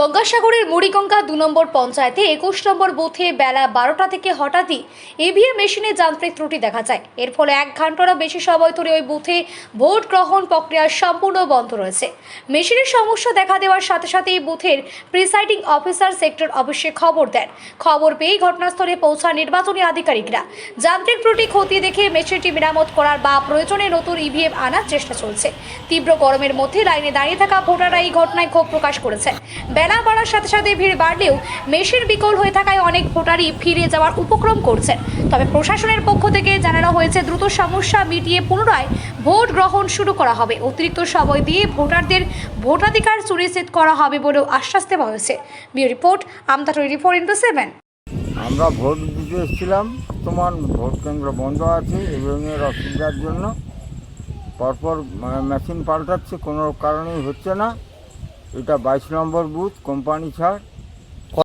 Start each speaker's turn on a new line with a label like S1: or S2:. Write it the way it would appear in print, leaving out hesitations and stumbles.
S1: গঙ্গাসাগরের মুড়িগঙ্গা ২ নম্বর পঞ্চায়েতে ২১ নম্বর বুথে বেলা ১২টা থেকে হঠাৎই ইভিএম মেশিনে যান্ত্রিক ত্রুটি দেখা যায়। এর ফলে ১ ঘন্টারও বেশি সময় ধরে ওই বুথে ভোট গ্রহণ প্রক্রিয়া সম্পূর্ণ বন্ধ রয়েছে। মেশিনের সমস্যা দেখা দেওয়ার সাথে সাথেই বুথের প্রিসাইডিং অফিসার সেক্টর অফিসে খবর দেন। খবর পেয়ে ঘটনাস্থলে পৌঁছান নির্বাচনী আধিকারিকরা। যান্ত্রিক ত্রুটি খতিয়ে দেখে মেশিনটি মেরামত করার বা প্রয়োজনে নতুন ইভিএম আনার চেষ্টা চলছে। তীব্র গরমের মধ্যে লাইনে দাঁড়িয়ে থাকা ভোটাররা এই ঘটনায় ক্ষোভ প্রকাশ করেছেন। বেলা বাড়ার সাথে সাথে ভিড় বাড়লেও মেশিন বিকল হয়ে থাকায় অনেক ভোটারই ফিরে যাওয়ার উপক্রম করছেন। তবে প্রশাসনের পক্ষ থেকে জানানো হয়েছে দ্রুত সমস্যা মিটিয়ে পুনরায় ভোট গ্রহণ শুরু করা হবে। অতিরিক্ত সময় দিয়ে ভোটারদের ভোটাধিকার সুনিশ্চিত করা হবে বলেও আশ্বাস দেওয়া হয়েছে। ব্যুরো রিপোর্ট, আমতা 24/7।
S2: আমরা ভোট দিতে এসেছিলাম, বর্তমান ভোট কেন্দ্র বন্ধ আছে ইভিএমের অসুবিধার জন্য। পরপর মেশিন পাল্টাচ্ছে, কোনো কারণেই হচ্ছে না। এটা 22 নম্বর বুথ, কোম্পানি ছাড়।